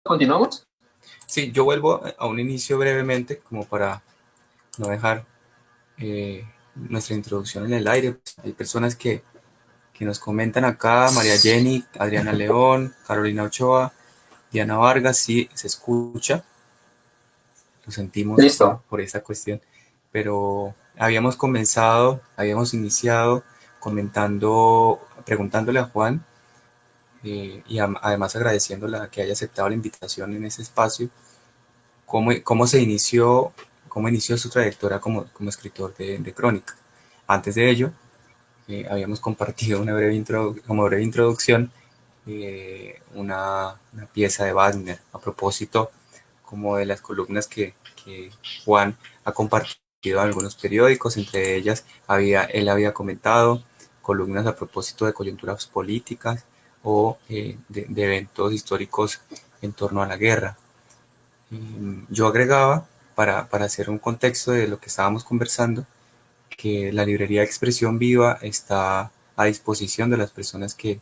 ¿Continuamos? Sí, yo vuelvo a un inicio brevemente, como para no dejar nuestra introducción en el aire. Hay personas que nos comentan acá: María Jenny, Adriana León, Carolina Ochoa, Diana Vargas. Sí, se escucha, lo sentimos Listo. por esa cuestión, pero habíamos iniciado comentando, preguntándole a Juan, además agradeciéndole que haya aceptado la invitación en ese espacio, cómo se inició, cómo inició su trayectoria como escritor de crónica. Antes de ello, habíamos compartido como breve introducción, una pieza de Wagner a propósito como de las columnas que Juan ha compartido en algunos periódicos. Entre ellas él había comentado columnas a propósito de coyunturas políticas o de eventos históricos en torno a la guerra. Yo agregaba, para hacer un contexto de lo que estábamos conversando, que la librería Expresión Viva está a disposición de las personas que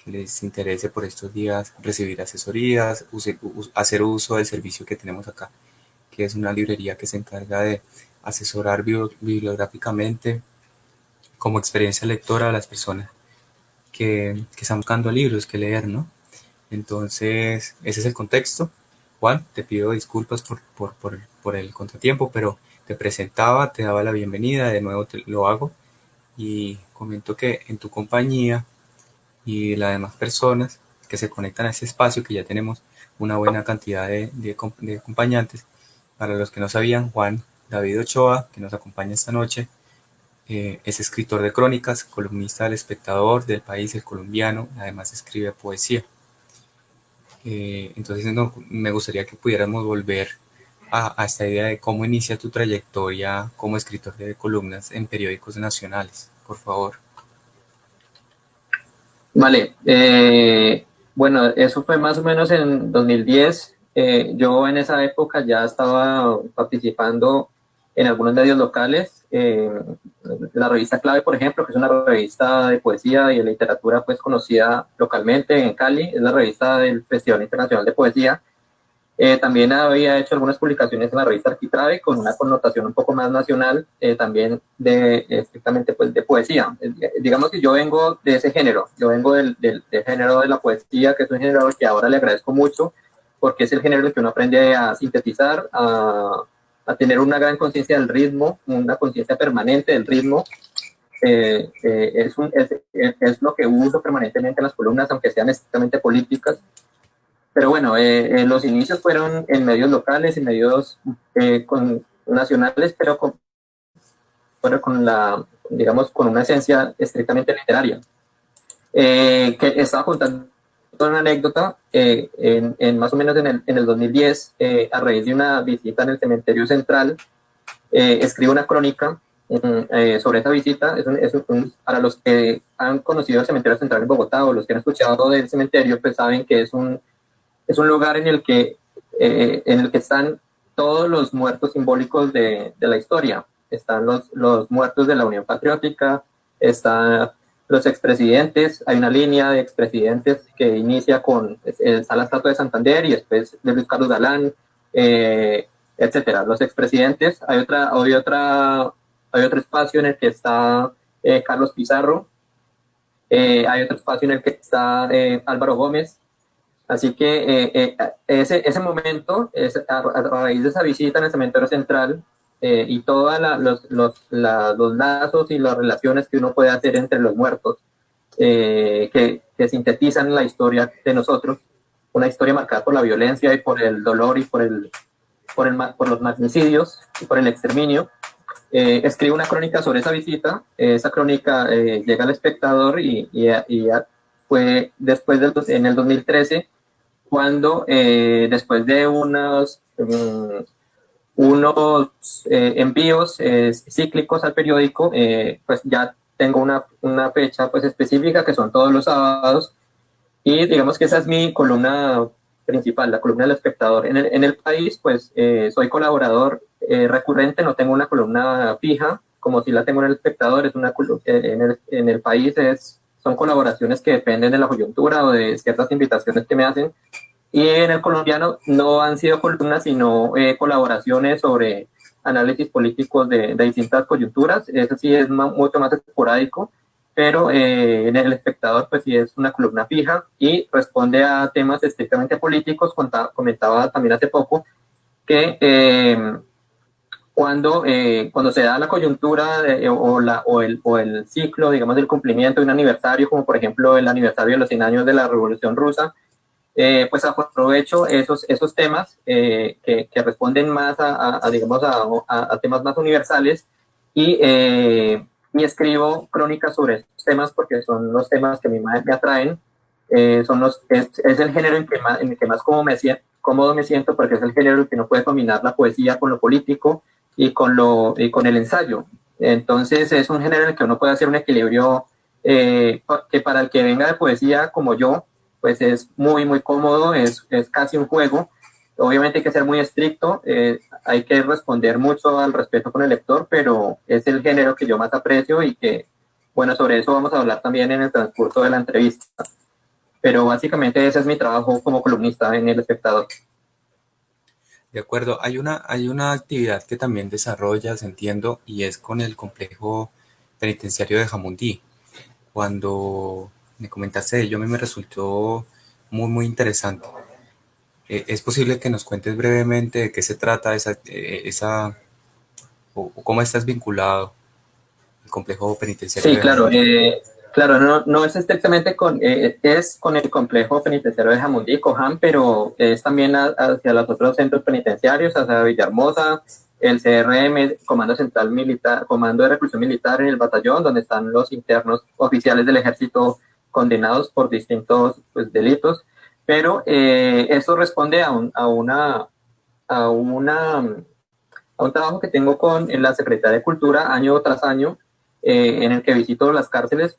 les interese por estos días recibir asesorías, hacer uso del servicio que tenemos acá, que es una librería que se encarga de asesorar bibliográficamente como experiencia lectora a las personas que están buscando libros que leer, ¿no? Entonces, ese es el contexto. Juan, te pido disculpas por el contratiempo, pero te presentaba, te daba la bienvenida, de nuevo lo hago, y comento que en tu compañía y las demás personas que se conectan a ese espacio, que ya tenemos una buena cantidad de acompañantes. Para los que no sabían, Juan David Ochoa, que nos acompaña esta noche, es escritor de crónicas, columnista del Espectador, del País, El Colombiano, además escribe poesía. Entonces me gustaría que pudiéramos volver a esta idea de cómo inicia tu trayectoria como escritor de columnas en periódicos nacionales, por favor. Vale. Bueno, eso fue más o menos en 2010. Yo en esa época ya estaba participando en algunos medios locales. La revista Clave, por ejemplo, que es una revista de poesía y de literatura pues conocida localmente en Cali, es la revista del Festival Internacional de Poesía. También había hecho algunas publicaciones en la revista Arquitrabe con una connotación un poco más nacional, también estrictamente pues, de poesía. Digamos que yo vengo de ese género, yo vengo del género de la poesía, que es un género que ahora le agradezco mucho, porque es el género en el que uno aprende a sintetizar, a tener una gran conciencia del ritmo, una conciencia permanente del ritmo. Es lo que uso permanentemente en las columnas, aunque sean estrictamente políticas. Pero bueno, los inicios fueron en medios locales, en medios nacionales, pero digamos, con una esencia estrictamente literaria. Que estaba contando una anécdota más o menos en el 2010, a raíz de una visita en el cementerio central. Escribo una crónica sobre esa visita. Para los que han conocido el cementerio central en Bogotá o los que han escuchado del cementerio, pues saben que es un lugar en el que están todos los muertos simbólicos de la historia. Están los muertos de la Unión Patriótica, están los expresidentes. Hay una línea de expresidentes que inicia está la estatua de Santander y después de Luis Carlos Galán, etcétera. Los expresidentes. Hay otro espacio en el que está Carlos Pizarro. Hay otro espacio en el que está Álvaro Gómez. Así que ese momento, a raíz de esa visita en el cementerio central y todos los lazos y las relaciones que uno puede hacer entre los muertos, que sintetizan la historia de nosotros, una historia marcada por la violencia y por el dolor y por los magnicidios y por el exterminio. Escribo una crónica sobre esa visita. Esa crónica llega al Espectador y fue en el 2013, cuando después de unos envíos cíclicos al periódico, pues ya tengo una fecha pues específica, que son todos los sábados, y digamos que esa es mi columna principal, la columna del Espectador. En el País, pues soy colaborador recurrente, no tengo una columna fija como si la tengo en el Espectador. En el País son colaboraciones que dependen de la coyuntura o de ciertas invitaciones que me hacen. Y en el colombiano no han sido columnas, sino colaboraciones sobre análisis políticos de distintas coyunturas. Eso sí es mucho más esporádico, pero en El Espectador pues sí es una columna fija y responde a temas estrictamente políticos. Comentaba también hace poco que cuando se da la coyuntura o el ciclo, digamos, del cumplimiento de un aniversario, como por ejemplo el aniversario de los 100 años de la Revolución Rusa, pues aprovecho esos temas que responden más digamos, a temas más universales y escribo crónicas sobre esos temas porque son los temas que a mí me atraen. Es el género en el que más cómodo me siento porque es el género en el que no puede combinar la poesía con lo político y con el ensayo. Entonces es un género en el que uno puede hacer un equilibrio que para el que venga de poesía como yo, pues es muy cómodo, es casi un juego. Obviamente hay que ser muy estricto, hay que responder mucho al respeto con el lector, pero es el género que yo más aprecio y que, bueno, sobre eso vamos a hablar también en el transcurso de la entrevista. Pero básicamente ese es mi trabajo como columnista en El Espectador. De acuerdo, hay una actividad que también desarrollas, entiendo, y es con el complejo penitenciario de Jamundí. Cuando me comentaste de ello, a mí me resultó muy interesante. ¿Es posible que nos cuentes brevemente de qué se trata o cómo estás vinculado al complejo penitenciario Sí, de claro, Jamundí? claro, no es estrictamente es con el complejo penitenciario de Jamundí, Cojam, pero es también hacia los otros centros penitenciarios, hacia Villahermosa, el CRM, Comando Central Militar, Comando de Reclusión Militar en el batallón, donde están los internos oficiales del ejército condenados por distintos pues, delitos, pero eso responde a una a un trabajo que tengo con la Secretaría de Cultura año tras año, en el que visito las cárceles,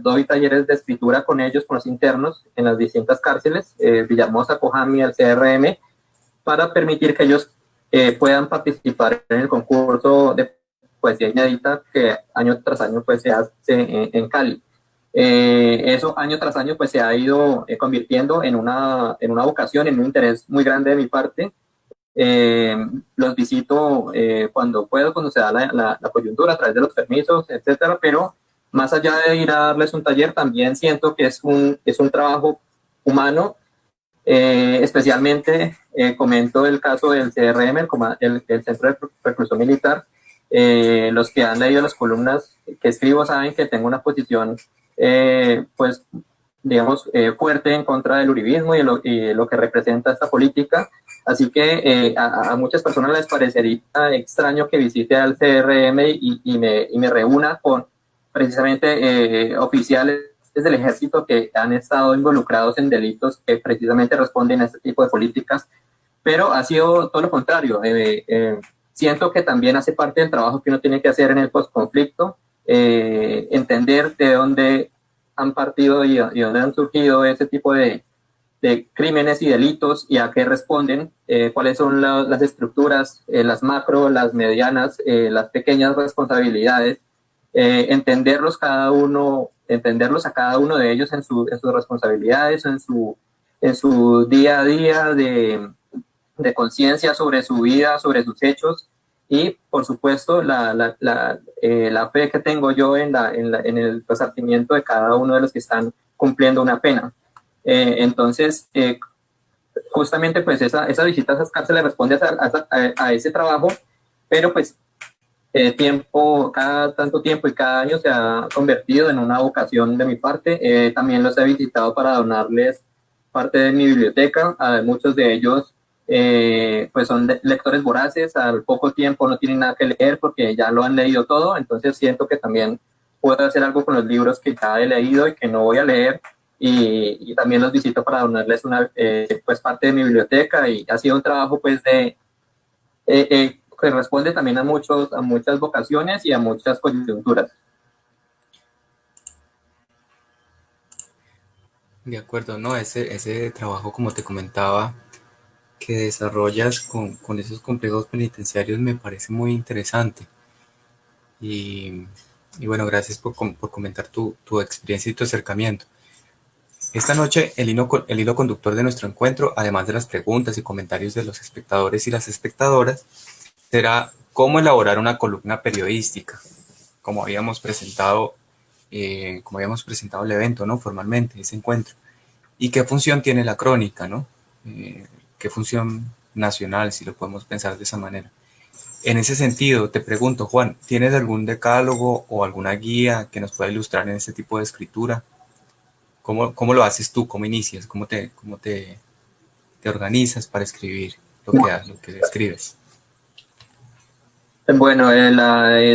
doy talleres de escritura con ellos, con los internos, en las distintas cárceles, Villahermosa, Cojami, el CRM, para permitir que ellos puedan participar en el concurso de poesía inédita que año tras año pues, se hace en Cali. Eso año tras año pues se ha ido convirtiendo en una vocación, en un interés muy grande de mi parte. eh, los visito cuando puedo, cuando se da la coyuntura, a través de los permisos, etcétera, pero más allá de ir a darles un taller, también siento que es un trabajo humano, especialmente comento el caso del CRM, el Centro de Reclusión Militar. Los que han leído las columnas que escribo saben que tengo una posición, pues, digamos, fuerte en contra del uribismo y lo que representa esta política. Así que a muchas personas les parecería extraño que visite al CRM y me reúna con precisamente oficiales del ejército que han estado involucrados en delitos que precisamente responden a este tipo de políticas, pero ha sido todo lo contrario. Siento que también hace parte del trabajo que uno tiene que hacer en el postconflicto, entender de dónde han partido y dónde han surgido ese tipo de crímenes y delitos y a qué responden, cuáles son las estructuras, las macro, las medianas, las pequeñas responsabilidades, entenderlos a cada uno de ellos en sus responsabilidades, en su día a día de conciencia sobre su vida, sobre sus hechos y, por supuesto, la fe que tengo yo en el resarcimiento de cada uno de los que están cumpliendo una pena. Entonces, justamente pues esa visita a esas cárceles responde a ese trabajo, pero pues cada tanto tiempo y cada año se ha convertido en una vocación de mi parte. También los he visitado para donarles parte de mi biblioteca. Muchos de ellos pues son lectores voraces, al poco tiempo no tienen nada que leer porque ya lo han leído todo, entonces siento que también puedo hacer algo con los libros que ya he leído y que no voy a leer. Y también los visito para donarles pues parte de mi biblioteca y ha sido un trabajo pues que responde también a muchas vocaciones y a muchas coyunturas. De acuerdo, no, ese trabajo, como te comentaba, que desarrollas con esos complejos penitenciarios me parece muy interesante. Y, y bueno, gracias por comentar tu experiencia y tu acercamiento. Esta noche el hilo conductor de nuestro encuentro, además de las preguntas y comentarios de los espectadores y las espectadoras, será cómo elaborar una columna periodística, como como habíamos presentado el evento, ¿no? Formalmente, ese encuentro. ¿Y qué función tiene la crónica, ¿no? ¿Qué función nacional, si lo podemos pensar de esa manera? En ese sentido, te pregunto, Juan, ¿tienes algún decálogo o alguna guía que nos pueda ilustrar en este tipo de escritura? ¿Cómo lo haces tú? ¿Cómo inicias? ¿Te organizas para escribir lo que escribes? Bueno,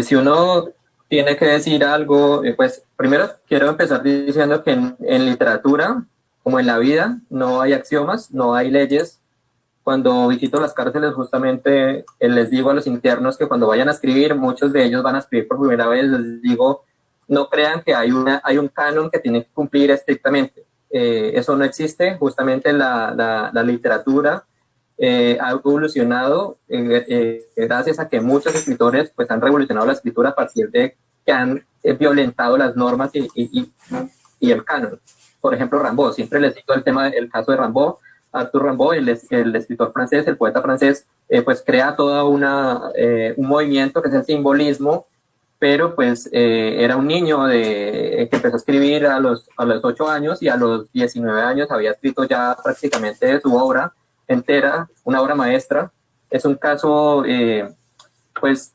si uno tiene que decir algo, pues primero quiero empezar diciendo que en literatura, como en la vida, no hay axiomas, no hay leyes. Cuando visito las cárceles, justamente les digo a los internos que cuando vayan a escribir, muchos de ellos van a escribir por primera vez, les digo, no crean que hay un canon que tienen que cumplir estrictamente. Eso no existe, justamente la literatura ha evolucionado gracias a que muchos escritores pues, han revolucionado la escritura a partir de que han violentado las normas y el canon. Por ejemplo, Rimbaud, siempre les digo el caso de Rimbaud. Arthur Rimbaud, el escritor francés, el poeta francés, pues crea todo un movimiento que es el simbolismo, pero pues era un niño que empezó a escribir a los 8 años y a los 19 años había escrito ya prácticamente su obra entera, una obra maestra. Es un caso, pues,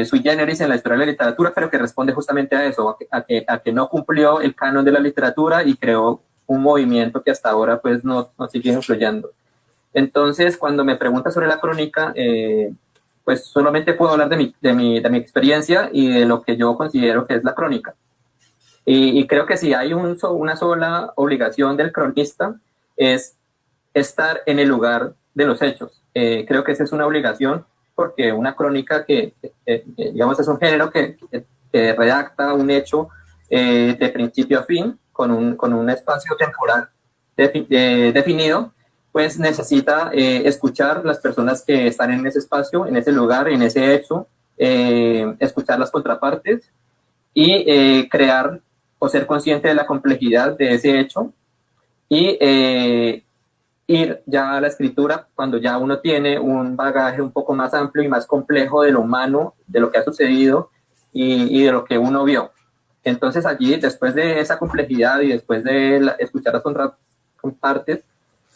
sui generis en la historia de la literatura, pero que responde justamente a eso, a que no cumplió el canon de la literatura y creó un movimiento que hasta ahora pues no sigue influyendo. Entonces, cuando me preguntas sobre la crónica, pues solamente puedo hablar de mi experiencia y de lo que yo considero que es la crónica. Y creo que si hay una sola obligación del cronista es estar en el lugar de los hechos. Creo que esa es una obligación porque una crónica digamos, es un género que redacta un hecho de principio a fin con un espacio temporal definido, pues necesita escuchar las personas que están en ese espacio, en ese lugar, en ese hecho, escuchar las contrapartes y crear o ser consciente de la complejidad de ese hecho y ir ya a la escritura cuando ya uno tiene un bagaje un poco más amplio y más complejo de lo humano, de lo que ha sucedido y de lo que uno vio. Entonces allí, después de esa complejidad y después de escuchar las contrapartes,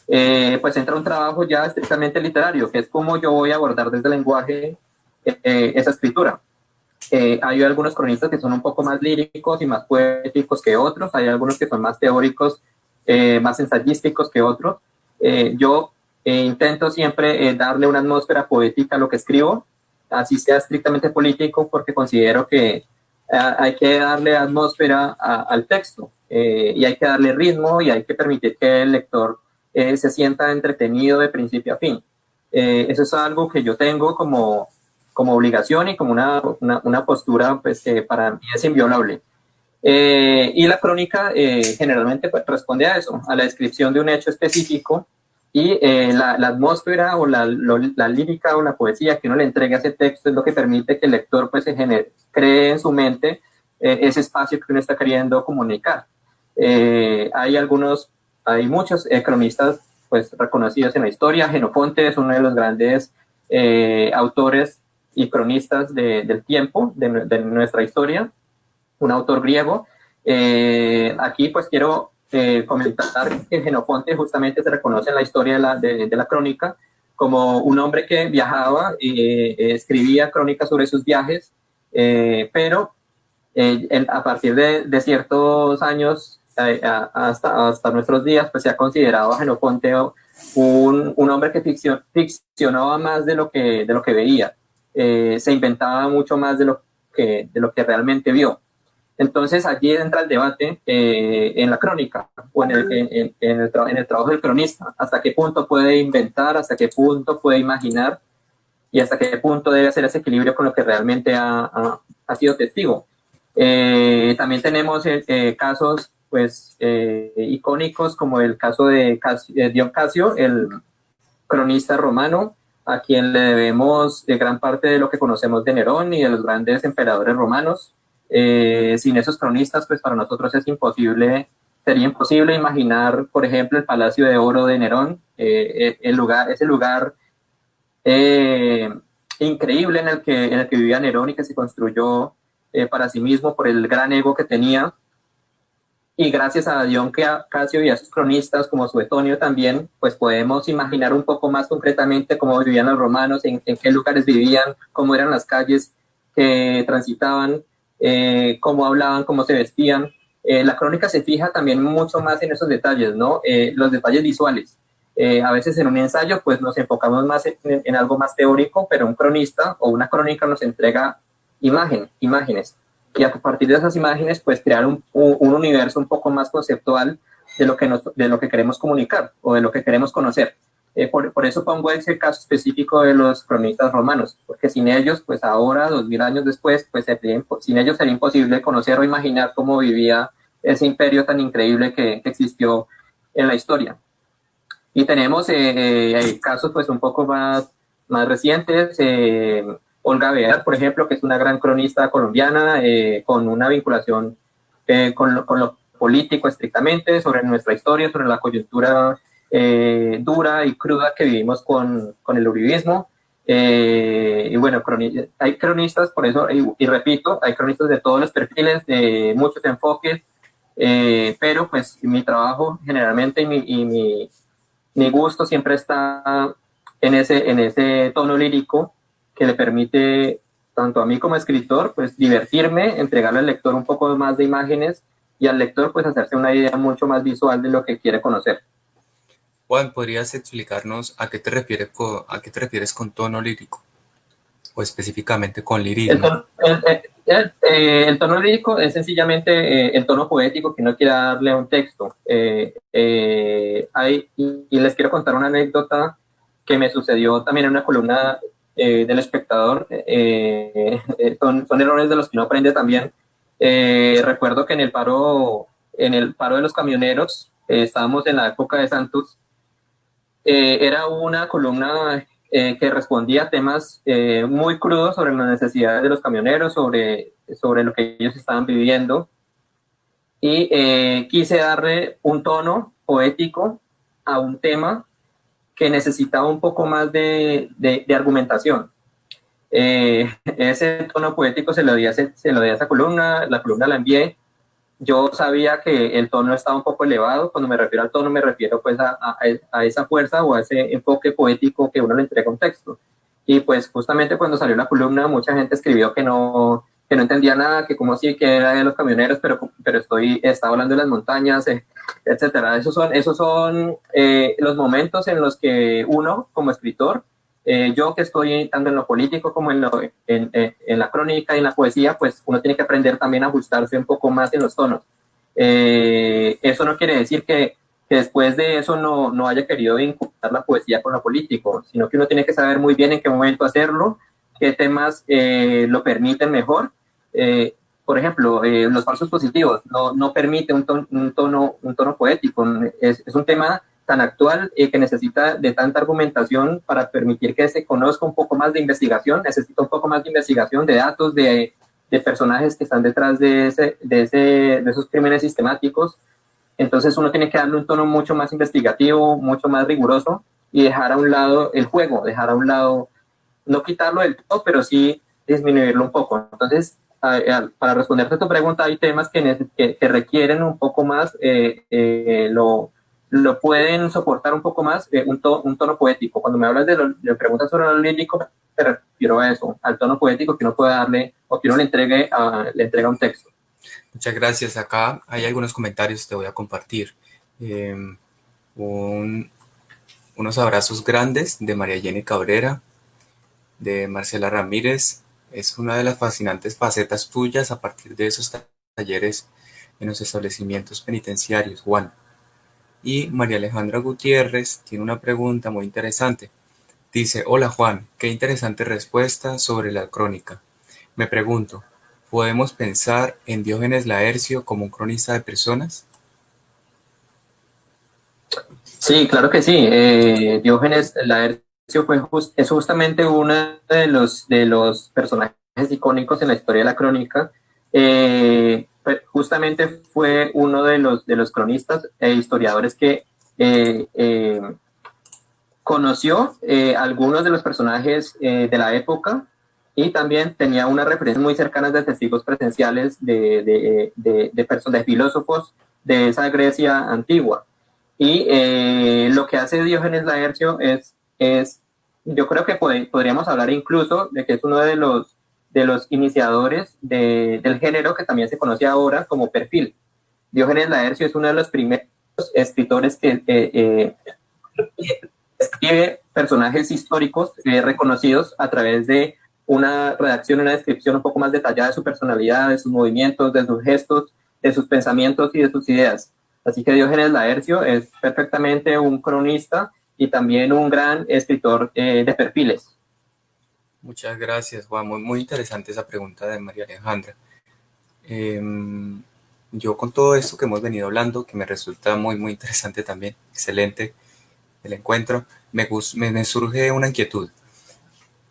pues entra un trabajo ya estrictamente literario, que es cómo yo voy a abordar desde el lenguaje esa escritura. Hay algunos cronistas que son un poco más líricos y más poéticos que otros, hay algunos que son más teóricos, más ensayísticos que otros. Yo intento siempre darle una atmósfera poética a lo que escribo, así sea estrictamente político, porque considero que hay que darle atmósfera al texto y hay que darle ritmo y hay que permitir que el lector se sienta entretenido de principio a fin. Eso es algo que yo tengo como obligación y como una postura pues, que para mí es inviolable. Y la crónica generalmente pues, responde a eso, a la descripción de un hecho específico y la atmósfera o la lírica o la poesía que uno le entrega a ese texto es lo que permite que el lector pues, cree en su mente ese espacio que uno está queriendo comunicar. Hay muchos cronistas pues, reconocidos en la historia. Jenofonte es uno de los grandes autores y cronistas del tiempo, de nuestra historia, un autor griego. Aquí pues quiero comentar que Jenofonte justamente se reconoce en la historia de la crónica como un hombre que viajaba y escribía crónicas sobre sus viajes, pero a partir de ciertos años hasta nuestros días pues se ha considerado a Jenofonte un hombre que ficcionaba más de lo que veía, se inventaba mucho más de lo que realmente vio. Entonces allí entra el debate en la crónica o en el trabajo del cronista, hasta qué punto puede inventar, hasta qué punto puede imaginar y hasta qué punto debe hacer ese equilibrio con lo que realmente ha sido testigo. También tenemos casos pues, icónicos como el caso de Dion Casio, el cronista romano, a quien le debemos gran parte de lo que conocemos de Nerón y de los grandes emperadores romanos. Sin esos cronistas, pues para nosotros es imposible sería imposible imaginar, por ejemplo, el Palacio de Oro de Nerón, ese lugar eh, increíble en el que vivía Nerón y que se construyó para sí mismo por el gran ego que tenía. Y gracias a Dion Casio y a sus cronistas como Suetonio también, pues podemos imaginar un poco más concretamente cómo vivían los romanos, en qué lugares vivían, cómo eran las calles que transitaban, cómo hablaban, cómo se vestían. La crónica se fija también mucho más en esos detalles, ¿no? Los detalles visuales. A veces en un ensayo pues nos enfocamos más en algo más teórico, pero un cronista o una crónica nos entrega imágenes y a partir de esas imágenes pues crear un universo un poco más conceptual de lo que queremos comunicar o de lo que queremos conocer. Por eso pongo ese caso específico de los cronistas romanos, porque sin ellos, pues ahora, 2000 años después, pues sin ellos sería imposible conocer o imaginar cómo vivía ese imperio tan increíble que existió en la historia. Y tenemos casos pues un poco más recientes, Olga Bear, por ejemplo, que es una gran cronista colombiana con una vinculación con lo político estrictamente, sobre nuestra historia, sobre la coyuntura dura y cruda que vivimos con el uribismo. Y bueno, hay cronistas, por eso, y repito, hay cronistas de todos los perfiles, de muchos enfoques, pero pues mi trabajo generalmente mi gusto siempre está en ese tono lírico que le permite tanto a mí como escritor pues divertirme, entregarle al lector un poco más de imágenes y al lector pues hacerse una idea mucho más visual de lo que quiere conocer. Juan, ¿podrías explicarnos a qué te refieres con tono lírico? O específicamente con El lirismo. tono, el tono lírico es sencillamente el tono poético que uno quiere darle a un texto. Y les quiero contar una anécdota que me sucedió también en una columna del Espectador. Son errores de los que uno aprende también. Recuerdo que en el paro de los camioneros, estábamos en la época de Santos, era una columna que respondía a temas muy crudos sobre las necesidades de los camioneros, sobre lo que ellos estaban viviendo. Y quise darle un tono poético a un tema que necesitaba un poco más de argumentación. Ese tono poético se lo di a esa columna, la columna la envié. Yo sabía que el tono estaba un poco elevado. Cuando me refiero al tono, me refiero pues a esa fuerza o a ese enfoque poético que uno le entrega a un texto. Y pues justamente cuando salió la columna, mucha gente escribió que no entendía nada, que como así, que era de los camioneros, pero estaba hablando de las montañas, etcétera. Esos son los momentos en los que uno, como escritor, yo que estoy tanto en lo político como en la crónica y en la poesía, pues uno tiene que aprender también a ajustarse un poco más en los tonos. Eso no quiere decir que después de eso no haya querido vincular la poesía con lo político, sino que uno tiene que saber muy bien en qué momento hacerlo, qué temas lo permiten mejor. Por ejemplo, los falsos positivos no permite un tono poético. Es un tema tan actual que necesita de tanta argumentación para permitir que se conozca un poco más de investigación, necesita un poco más de investigación, de datos, de personajes que están detrás de esos crímenes sistemáticos. Entonces uno tiene que darle un tono mucho más investigativo, mucho más riguroso y dejar a un lado el juego, dejar a un lado, no quitarlo del todo, pero sí disminuirlo un poco. Entonces, para responderte a tu pregunta, hay temas que requieren un poco más, lo pueden soportar un poco más un tono poético. Cuando me hablas de preguntas sobre lo lírico, me refiero a eso, al tono poético que uno puede darle o que uno le entrega un texto. Muchas gracias. Acá hay algunos comentarios que te voy a compartir. Unos abrazos grandes de María Jenny Cabrera, de Marcela Ramírez. Es una de las fascinantes facetas tuyas a partir de esos talleres en los establecimientos penitenciarios, Juan. Y María Alejandra Gutiérrez tiene una pregunta muy interesante. Dice: hola Juan, qué interesante respuesta sobre la crónica. Me pregunto, ¿podemos pensar en Diógenes Laercio como un cronista de personas? Sí, claro que sí. Diógenes Laercio es justamente uno de los personajes icónicos en la historia de la crónica. justamente fue uno de los cronistas e historiadores que conoció algunos de los personajes de la época y también tenía unas referencias muy cercanas de testigos presenciales de filósofos de esa Grecia antigua. Y lo que hace Diógenes Laercio es yo creo que podríamos hablar incluso de que es uno de los iniciadores del género que también se conoce ahora como perfil. Diógenes Laercio es uno de los primeros escritores que escribe personajes históricos reconocidos a través de una redacción, una descripción un poco más detallada de su personalidad, de sus movimientos, de sus gestos, de sus pensamientos y de sus ideas. Así que Diógenes Laercio es perfectamente un cronista y también un gran escritor de perfiles. Muchas gracias, Juan. Muy, muy interesante esa pregunta de María Alejandra. Yo con todo esto que hemos venido hablando, que me resulta muy, muy interesante también, excelente el encuentro, me surge una inquietud.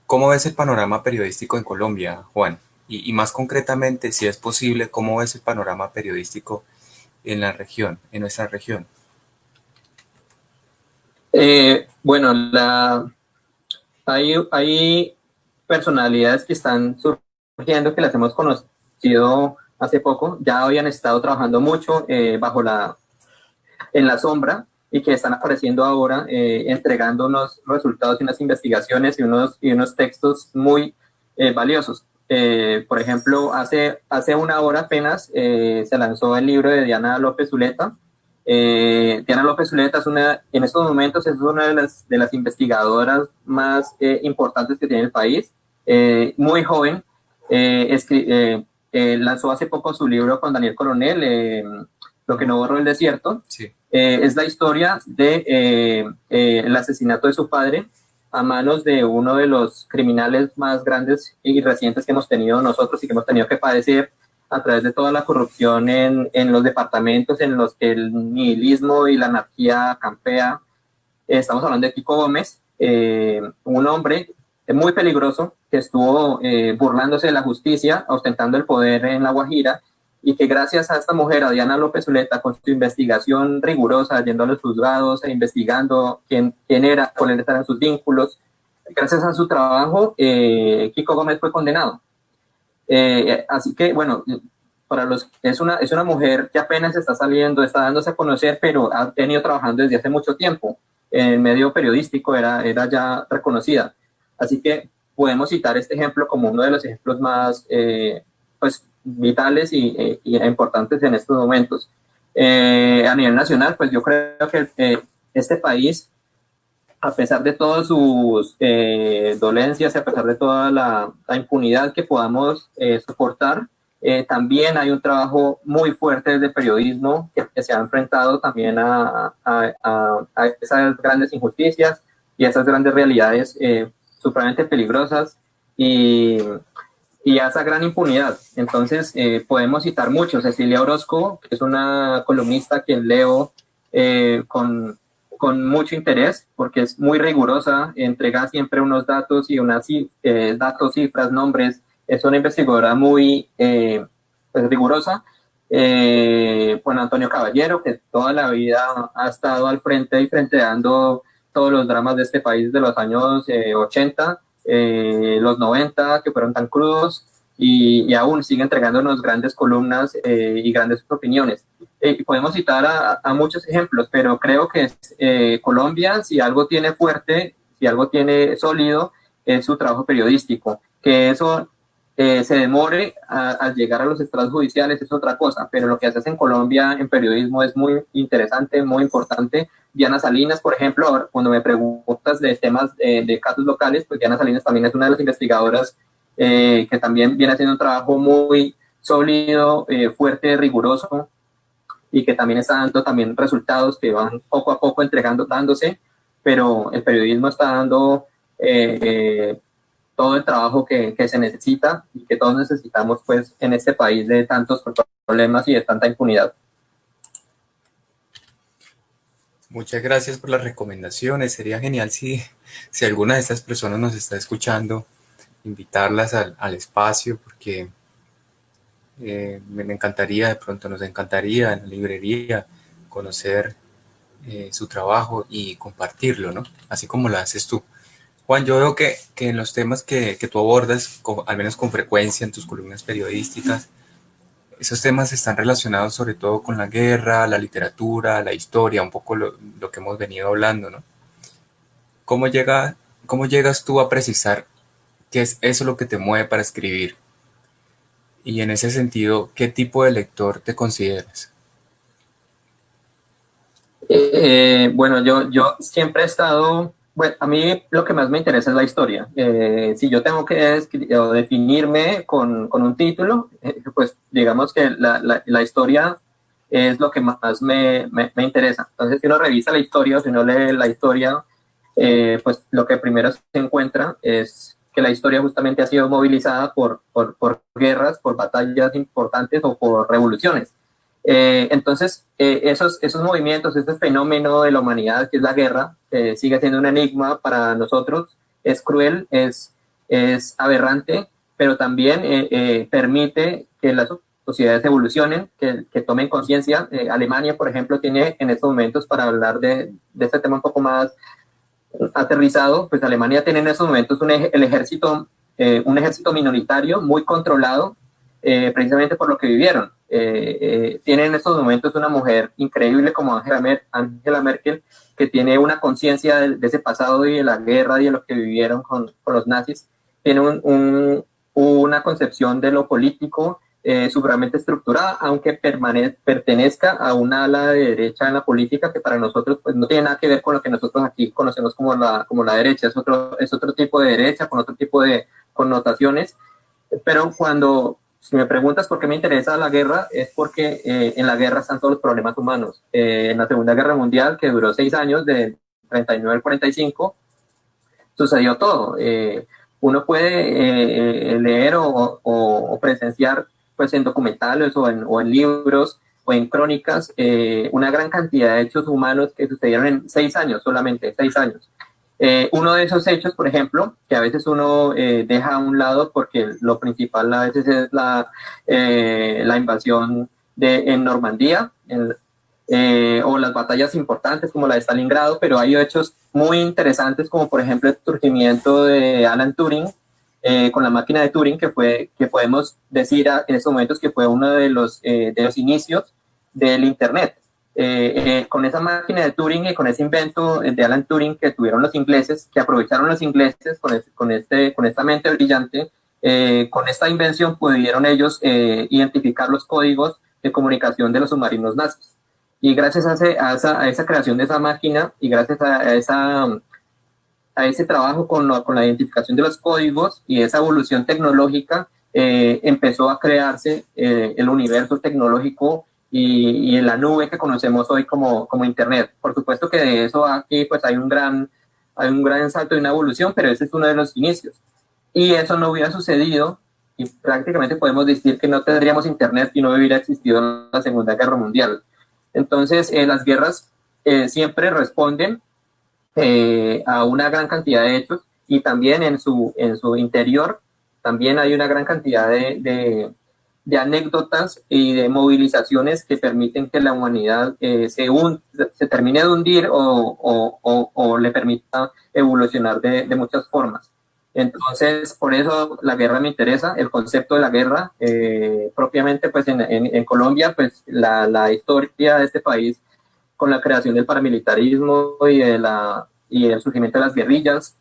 ¿Cómo ves el panorama periodístico en Colombia, Juan? Y más concretamente, si es posible, ¿cómo ves el panorama periodístico en la región, en nuestra región? Bueno, hay personalidades que están surgiendo, que las hemos conocido hace poco, ya habían estado trabajando mucho en la sombra y que están apareciendo ahora entregando unos resultados y unas investigaciones y unos textos muy valiosos. Por ejemplo, hace una hora apenas se lanzó el libro de Diana López Zuleta. Diana López Zuleta en estos momentos es una de las investigadoras más importantes que tiene el país, muy joven, lanzó hace poco su libro con Daniel Coronel, Lo que no borró el desierto. Sí. Es la historia de el asesinato de su padre a manos de uno de los criminales más grandes y recientes que hemos tenido nosotros y que hemos tenido que padecer a través de toda la corrupción en los departamentos en los que el nihilismo y la anarquía campea. Estamos hablando de Kiko Gómez, un hombre muy peligroso que estuvo burlándose de la justicia, ostentando el poder en La Guajira, y que gracias a esta mujer, a Diana López Zuleta, con su investigación rigurosa, yendo a los juzgados e investigando quién era, cuáles eran sus vínculos, gracias a su trabajo, Kiko Gómez fue condenado. Así que, bueno, es una mujer que apenas está saliendo, está dándose a conocer, pero ha venido trabajando desde hace mucho tiempo. En el medio periodístico era ya reconocida. Así que podemos citar este ejemplo como uno de los ejemplos más pues, vitales y importantes en estos momentos. A nivel nacional, pues yo creo que este país, a pesar de todas sus dolencias y a pesar de toda la impunidad que podamos soportar, también hay un trabajo muy fuerte desde periodismo que se ha enfrentado también a esas grandes injusticias y a esas grandes realidades supremamente peligrosas y a esa gran impunidad. Entonces, podemos citar mucho. Cecilia Orozco, que es una columnista a quien leo con mucho interés, porque es muy rigurosa, entrega siempre unos datos y datos, cifras, nombres. Es una investigadora muy pues, rigurosa. Juan Antonio Caballero, que toda la vida ha estado al frente y frenteando todos los dramas de este país de los años 80, los 90, que fueron tan crudos, y aún sigue entregándonos grandes columnas y grandes opiniones. Podemos citar a muchos ejemplos, pero creo que Colombia, si algo tiene fuerte, si algo tiene sólido, es su trabajo periodístico. Que eso se demore al llegar a los estrados judiciales es otra cosa, pero lo que haces en Colombia en periodismo es muy interesante, muy importante. Diana Salinas, por ejemplo, ahora, cuando me preguntas de temas de casos locales, pues Diana Salinas también es una de las investigadoras que también viene haciendo un trabajo muy sólido, fuerte, riguroso, y que también está dando también resultados que van poco a poco dándose, pero el periodismo está dando todo el trabajo que se necesita y que todos necesitamos pues en este país de tantos problemas y de tanta impunidad. Muchas gracias por las recomendaciones. Sería genial si alguna de estas personas nos está escuchando, invitarlas al espacio, porque Me encantaría, de pronto nos encantaría en la librería conocer su trabajo y compartirlo, ¿no? Así como lo haces tú. Juan, yo veo que en los temas que tú abordas, al menos con frecuencia en tus columnas periodísticas, esos temas están relacionados sobre todo con la guerra, la literatura, la historia, un poco lo que hemos venido hablando, ¿no? ¿Cómo, llega, ¿Cómo llegas tú a precisar qué es eso lo que te mueve para escribir? Y en ese sentido, ¿qué tipo de lector te consideras? Bueno, yo siempre he estado, bueno, a mí lo que más me interesa es la historia. Si yo tengo que o definirme con un título, pues digamos que la historia es lo que más me interesa. Entonces, si uno revisa la historia o si uno lee la historia, pues lo que primero se encuentra es que la historia justamente ha sido movilizada por guerras, por batallas importantes o por revoluciones. Entonces, esos movimientos, este fenómeno de la humanidad que es la guerra, sigue siendo un enigma para nosotros, es cruel, es aberrante, pero también permite que las sociedades evolucionen, que tomen conciencia. Alemania, por ejemplo, tiene en estos momentos, para hablar de este tema un poco más aterrizado, pues Alemania tiene en estos momentos un ejército minoritario muy controlado, precisamente por lo que vivieron. Tiene en estos momentos una mujer increíble como Angela Merkel, que tiene una conciencia de ese pasado y de la guerra y de lo que vivieron con los nazis. Tiene una concepción de lo político supremamente estructurada, aunque pertenezca a una ala de derecha en la política que para nosotros pues, no tiene nada que ver con lo que nosotros aquí conocemos como la derecha, es otro tipo de derecha, con otro tipo de connotaciones, pero si me preguntas por qué me interesa la guerra, es porque en la guerra están todos los problemas humanos. En la Segunda Guerra Mundial, que duró 6 años, de 39 al 45, sucedió todo. Uno puede leer o presenciar pues, en documentales o en libros o en crónicas una gran cantidad de hechos humanos que sucedieron en 6 años, solamente 6 años. Uno de esos hechos, por ejemplo, que a veces uno deja a un lado porque lo principal a veces es la invasión en Normandía, o las batallas importantes como la de Stalingrado, pero hay hechos muy interesantes como por ejemplo el surgimiento de Alan Turing con la máquina de Turing, que podemos decir en estos momentos que fue uno de los inicios del Internet. Con esa máquina de Turing y con ese invento de Alan Turing que tuvieron los ingleses, que aprovecharon los ingleses con esta mente brillante, con esta invención pudieron ellos identificar los códigos de comunicación de los submarinos nazis. Y gracias a esa creación de esa máquina y gracias a ese trabajo con la identificación de los códigos y esa evolución tecnológica, empezó a crearse el universo tecnológico y en la nube que conocemos hoy como Internet. Por supuesto que de eso aquí pues hay un gran salto de una evolución, pero ese es uno de los inicios. Y eso no hubiera sucedido y prácticamente podemos decir que no tendríamos Internet si no hubiera existido la Segunda Guerra Mundial. Entonces, las guerras siempre responden a una gran cantidad de hechos y también en su interior también hay una gran cantidad de anécdotas y de movilizaciones que permiten que la humanidad se termine de hundir o le permita evolucionar de muchas formas. Entonces, por eso la guerra me interesa, el concepto de la guerra, propiamente pues en Colombia, pues la historia de este país con la creación del paramilitarismo y el surgimiento de las guerrillas,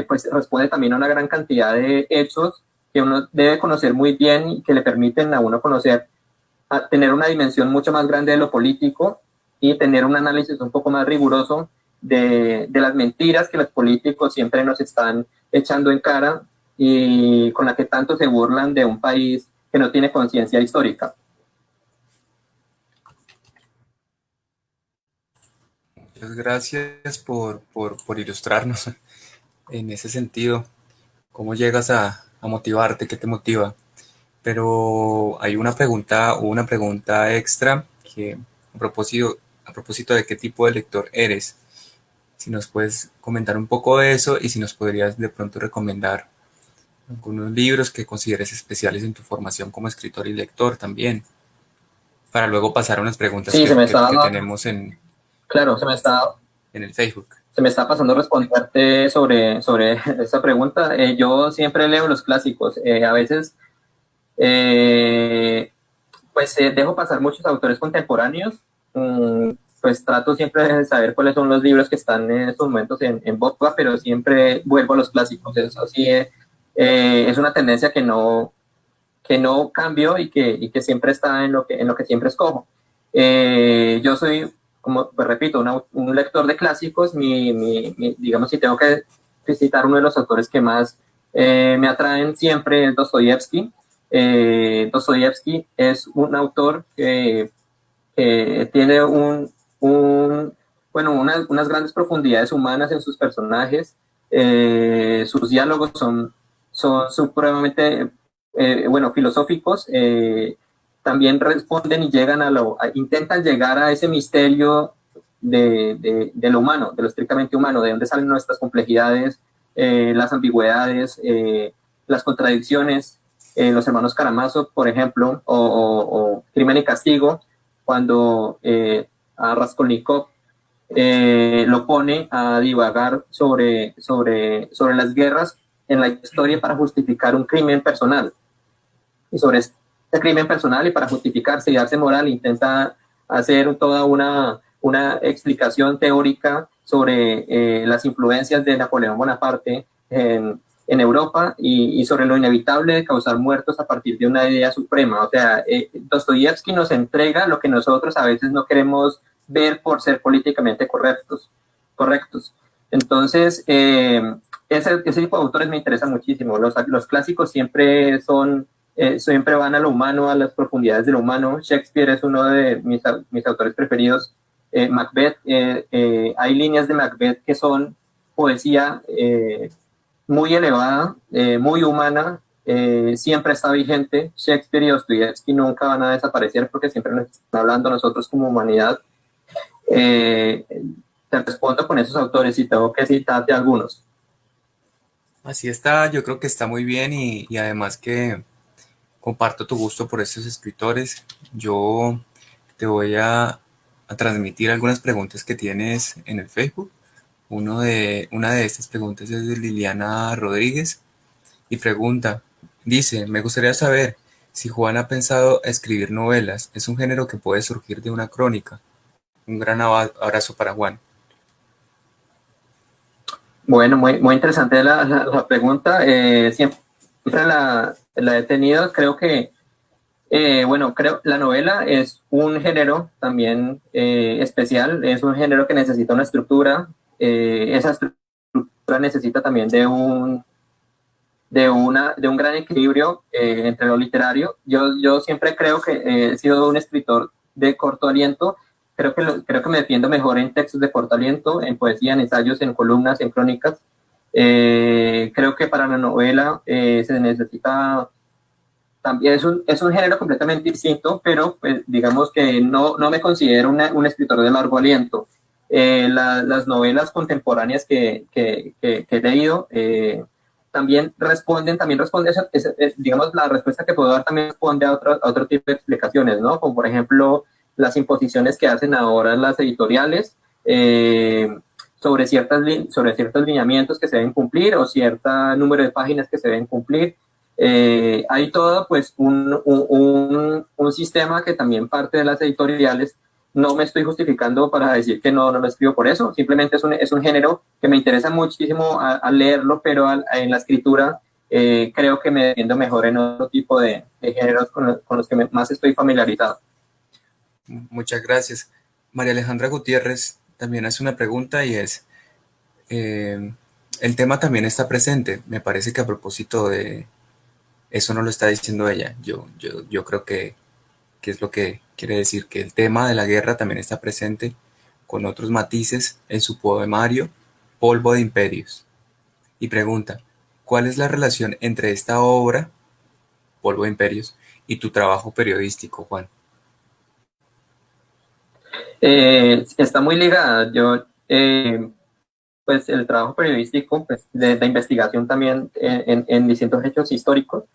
pues responde también a una gran cantidad de hechos que uno debe conocer muy bien y que le permiten a uno a tener una dimensión mucho más grande de lo político y tener un análisis un poco más riguroso de las mentiras que los políticos siempre nos están echando en cara y con la que tanto se burlan de un país que no tiene conciencia histórica. Muchas gracias por ilustrarnos en ese sentido. ¿Cómo llegas a motivarte? ¿Qué te motiva? Pero hay una pregunta extra que a propósito de qué tipo de lector eres. Si nos puedes comentar un poco de eso y si nos podrías de pronto recomendar algunos libros que consideres especiales en tu formación como escritor y lector también, para luego pasar a unas preguntas Sí, que tenemos claro, en el Facebook. se me está pasando responderte sobre esa pregunta. Yo siempre leo los clásicos. A veces, eh, pues dejo pasar muchos autores contemporáneos. Pues trato siempre de saber cuáles son los libros que están en estos momentos en boga, pero siempre vuelvo a los clásicos. Eso sí, es una tendencia que no cambio y que siempre está en lo que siempre escojo. Yo soy, como pues repito, un lector de clásicos. Digamos, si tengo que citar uno de los autores que más me atraen siempre es Dostoyevsky. Dostoyevsky es un autor que tiene bueno, unas grandes profundidades humanas en sus personajes. Sus diálogos son supremamente bueno, filosóficos. También responden y llegan intentan llegar a ese misterio de lo humano, de lo estrictamente humano, de dónde salen nuestras complejidades, las ambigüedades, las contradicciones. Los hermanos Karamazov, por ejemplo, o Crimen y Castigo, cuando a Raskolnikov lo pone a divagar sobre las guerras en la historia para justificar un crimen personal. Y sobre este crimen personal, y para justificarse y darse moral, intenta hacer toda una explicación teórica sobre las influencias de Napoleón Bonaparte en Europa y sobre lo inevitable de causar muertos a partir de una idea suprema. O sea, Dostoyevsky nos entrega lo que nosotros a veces no queremos ver por ser políticamente correctos. Entonces, ese tipo de autores me interesa muchísimo. Los clásicos siempre van a lo humano, a las profundidades de lo humano. Shakespeare es uno de mis autores preferidos. Macbeth, hay líneas de Macbeth que son poesía muy elevada, muy humana, siempre está vigente. Shakespeare y Dostoyevsky nunca van a desaparecer porque siempre nos están hablando a nosotros como humanidad. Eh, Te respondo con esos autores y tengo que citarte algunos. Así está, yo creo que está muy bien y además que comparto tu gusto por estos escritores. Yo te voy a transmitir algunas preguntas que tienes en el Facebook. Una de estas preguntas es de Liliana Rodríguez y dice, me gustaría saber si Juan ha pensado escribir novelas. Es un género que puede surgir de una crónica. Un gran abrazo para Juan. Bueno, muy interesante la pregunta. Siempre la he tenido. Creo que, bueno, creo la novela es un género también especial. Es un género que necesita una estructura. Esa estructura necesita también de un gran equilibrio entre lo literario. Yo siempre creo que he sido un escritor de corto aliento. Creo que me defiendo mejor en textos de corto aliento, en poesía, en ensayos, en columnas, en crónicas. Creo que para la novela se necesita también, es un género completamente distinto, pero pues, digamos que no me considero un escritor de largo aliento. Las novelas contemporáneas que he leído también responden, digamos, la respuesta que puedo dar también responde a otro tipo de explicaciones, ¿no? Como por ejemplo las imposiciones que hacen ahora las editoriales sobre ciertos lineamientos que se deben cumplir o cierto número de páginas que se deben cumplir. Hay todo pues un sistema que también parte de las editoriales. No me estoy justificando para decir que no lo escribo por eso, simplemente es un género que me interesa muchísimo al leerlo, pero en la escritura creo que me defiendo mejor en otro tipo de géneros con los que más estoy familiarizado. Muchas gracias. María Alejandra Gutiérrez también hace una pregunta y es, el tema también está presente. Me parece que a propósito de eso no lo está diciendo ella. Yo creo que es lo que quiere decir, que el tema de la guerra también está presente con otros matices en su poemario Polvo de Imperios. Y pregunta, ¿cuál es la relación entre esta obra, Polvo de Imperios, y tu trabajo periodístico, Juan? Está muy ligada. Yo pues el trabajo periodístico, pues de investigación también en distintos hechos históricos,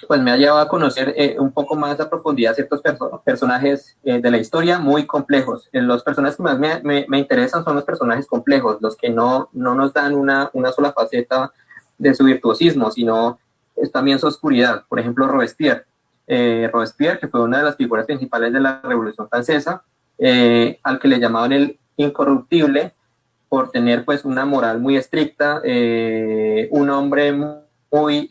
pues me ha llevado a conocer un poco más a profundidad ciertos personajes de la historia muy complejos. Los personajes que más me interesan son los personajes complejos, los que no nos dan una sola faceta de su virtuosismo, sino es también su oscuridad. Por ejemplo, Robespierre. Robespierre, que fue una de las figuras principales de la Revolución Francesa, al que le llamaban el incorruptible por tener pues una moral muy estricta, un hombre muy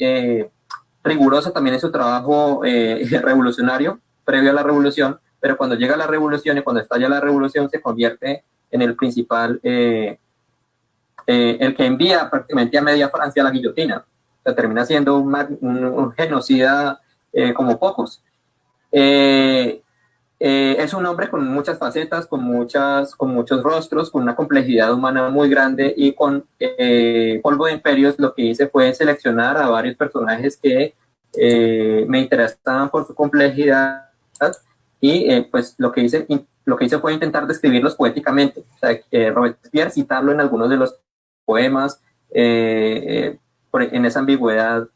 riguroso también en su trabajo revolucionario previo a la revolución, pero cuando llega la revolución y cuando estalla la revolución se convierte en el principal, el que envía prácticamente a media Francia a la guillotina. O sea, termina siendo un genocida como pocos. Es un hombre con muchas facetas, con muchos rostros, con una complejidad humana muy grande y con Polvo de Imperios lo que hice fue seleccionar a varios personajes que me interesaban por su complejidad y pues lo que hice fue intentar describirlos poéticamente. O sea, Robespierre citarlo en algunos de los poemas, en esa ambigüedad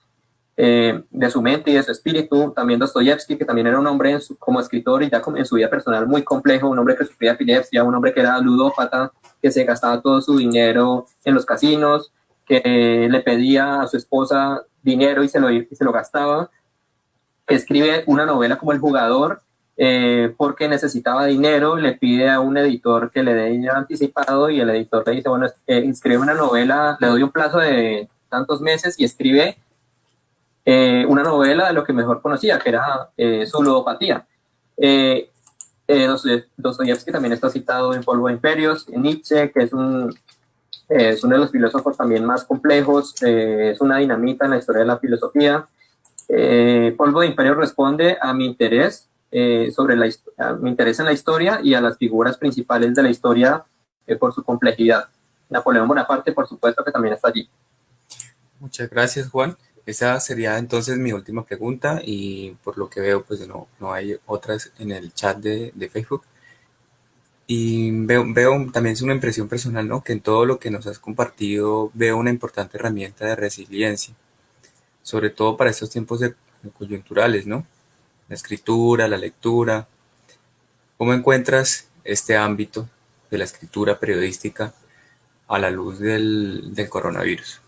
de su mente y de su espíritu. También Dostoyevsky, que también era un hombre como escritor y ya en su vida personal muy complejo, un hombre que sufría epilepsia, un hombre que era ludópata, que se gastaba todo su dinero en los casinos, que le pedía a su esposa dinero y se lo gastaba, que escribe una novela como El Jugador, porque necesitaba dinero, le pide a un editor que le dé dinero anticipado y el editor le dice, bueno, escribe una novela, le doy un plazo de tantos meses y escribe una novela de lo que mejor conocía, que era su ludopatía. Dostoyevsky también está citado en Polvo de Imperios, en Nietzsche, que es uno de los filósofos también más complejos, es una dinamita en la historia de la filosofía. Polvo de Imperios responde a mi interés a mi interés en la historia y a las figuras principales de la historia por su complejidad. Napoleón Bonaparte, por supuesto, que también está allí. Muchas gracias, Juan. Esa sería entonces mi última pregunta y por lo que veo, pues no hay otras en el chat de Facebook. Y veo también es una impresión personal, ¿no? Que en todo lo que nos has compartido veo una importante herramienta de resiliencia, sobre todo para estos tiempos coyunturales, ¿no? La escritura, la lectura. ¿Cómo encuentras este ámbito de la escritura periodística a la luz del coronavirus?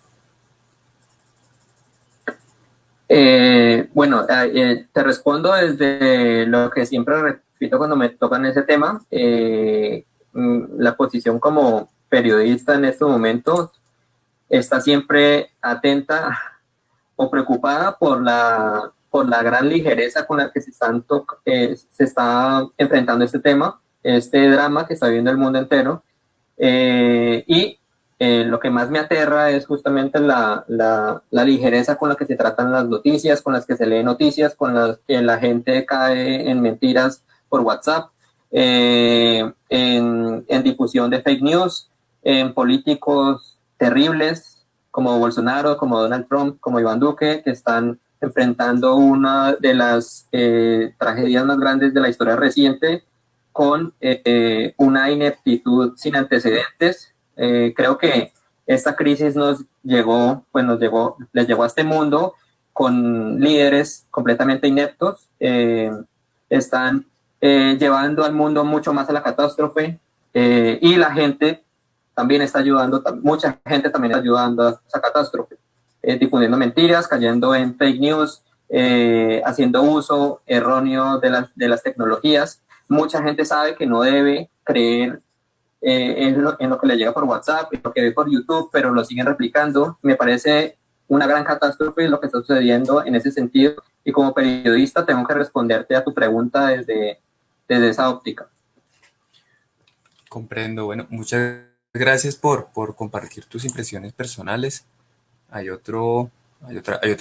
Bueno, te respondo desde lo que siempre repito cuando me tocan ese tema. La posición como periodista en estos momentos está siempre atenta o preocupada por la gran ligereza con la que se está enfrentando este tema, este drama que está viviendo el mundo entero. Y lo que más me aterra es justamente la ligereza con la que se tratan las noticias, con las que se leen noticias, con las que la gente cae en mentiras por WhatsApp, en difusión de fake news, en políticos terribles como Bolsonaro, como Donald Trump, como Iván Duque, que están enfrentando una de las tragedias más grandes de la historia reciente con una ineptitud sin antecedentes. Creo que esta crisis les llegó a este mundo con líderes completamente ineptos. Están llevando al mundo mucho más a la catástrofe y la gente también está ayudando, mucha gente también está ayudando a esa catástrofe, difundiendo mentiras, cayendo en fake news, haciendo uso erróneo de las tecnologías. Mucha gente sabe que no debe creer en lo que le llega por WhatsApp, en lo que ve por YouTube, pero lo siguen replicando. Me parece una gran catástrofe lo que está sucediendo en ese sentido y como periodista tengo que responderte a tu pregunta desde esa óptica. Comprendo. Bueno, muchas gracias por compartir tus impresiones personales. Hay otra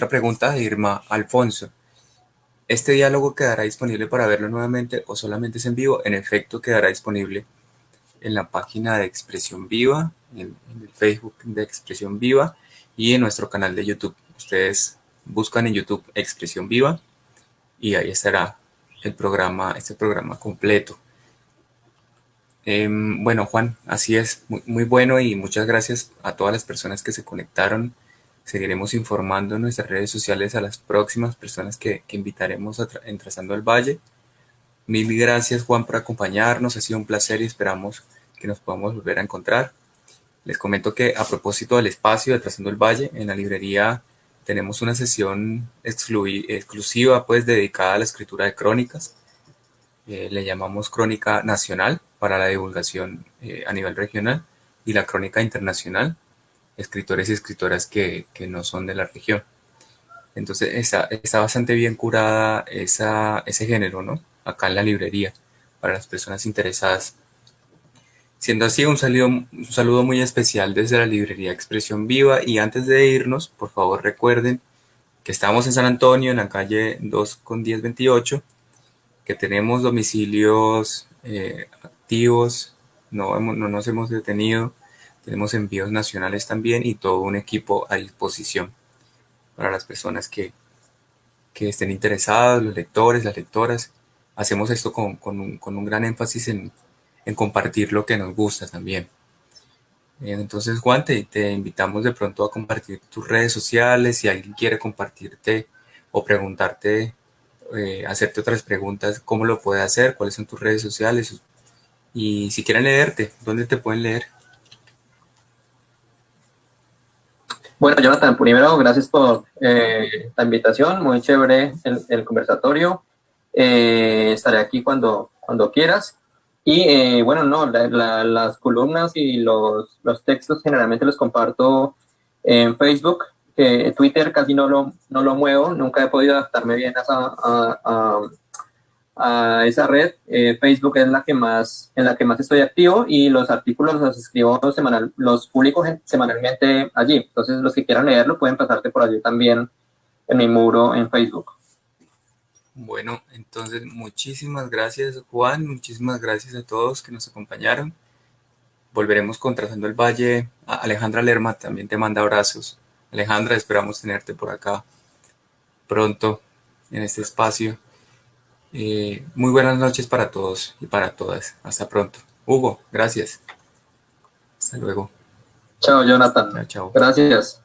pregunta de Irma Alfonso. ¿Este diálogo quedará disponible para verlo nuevamente o solamente es en vivo? En efecto, quedará disponible en la página de Expresión Viva, en el Facebook de Expresión Viva y en nuestro canal de YouTube. Ustedes buscan en YouTube Expresión Viva y ahí estará este programa completo. Bueno, Juan, así es, muy bueno y muchas gracias a todas las personas que se conectaron. Seguiremos informando en nuestras redes sociales a las próximas personas que invitaremos en Trazando el Valle. Mil gracias, Juan, por acompañarnos. Ha sido un placer y esperamos que nos podamos volver a encontrar. Les comento que a propósito del espacio de Trazando el Valle, en la librería tenemos una sesión exclusiva pues dedicada a la escritura de crónicas. Le llamamos Crónica Nacional para la divulgación a nivel regional y la Crónica Internacional, escritores y escritoras que no son de la región. Entonces está bastante bien curada ese género, ¿no? Acá en la librería, para las personas interesadas. Siendo así, un saludo muy especial desde la librería Expresión Viva. Y antes de irnos, por favor recuerden que estamos en San Antonio, en la calle 2 con 1028, que tenemos domicilios activos, no nos hemos detenido, tenemos envíos nacionales también y todo un equipo a disposición para las personas que estén interesadas, los lectores, las lectoras. Hacemos esto con un gran énfasis en compartir lo que nos gusta también. Entonces, Juan, te invitamos de pronto a compartir tus redes sociales. Si alguien quiere compartirte o preguntarte, hacerte otras preguntas, ¿cómo lo puede hacer? ¿Cuáles son tus redes sociales? Y si quieren leerte, ¿dónde te pueden leer? Bueno, Jonathan, primero, gracias por la invitación, muy chévere el conversatorio. Estaré aquí cuando quieras. Y bueno, no, las columnas y los textos generalmente los comparto en Facebook, que Twitter casi no lo muevo, nunca he podido adaptarme bien a esa red. Facebook es en la que más estoy activo y los artículos los escribo los publico semanalmente allí. Entonces, los que quieran leerlo pueden pasarte por allí también en mi muro en Facebook. Bueno, entonces muchísimas gracias, Juan, muchísimas gracias a todos que nos acompañaron. Volveremos con Trazando el Valle. Alejandra Lerma también te manda abrazos. Alejandra, esperamos tenerte por acá pronto en este espacio. Muy buenas noches para todos y para todas. Hasta pronto. Hugo, gracias. Hasta luego. Chao, Jonathan. Chao, chao. Gracias.